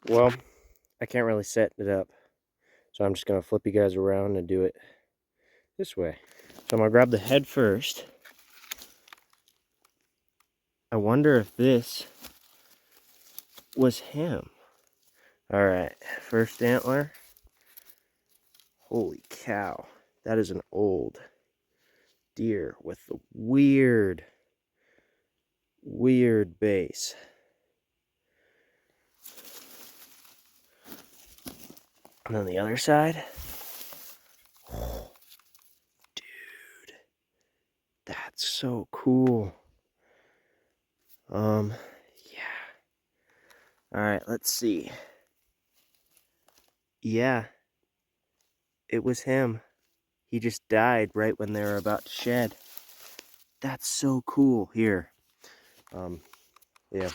Well, I can't really set it up, so I'm just gonna flip you guys around and do it this way. So I'm gonna grab the head first. I wonder if this was him. All right, first antler. Holy cow, that is an old deer with the weird base. And then the other side. Oh, dude, that's so cool. Yeah. All right, let's see. Yeah, it was him. He just died right when they were about to shed. That's so cool. Here. Yeah.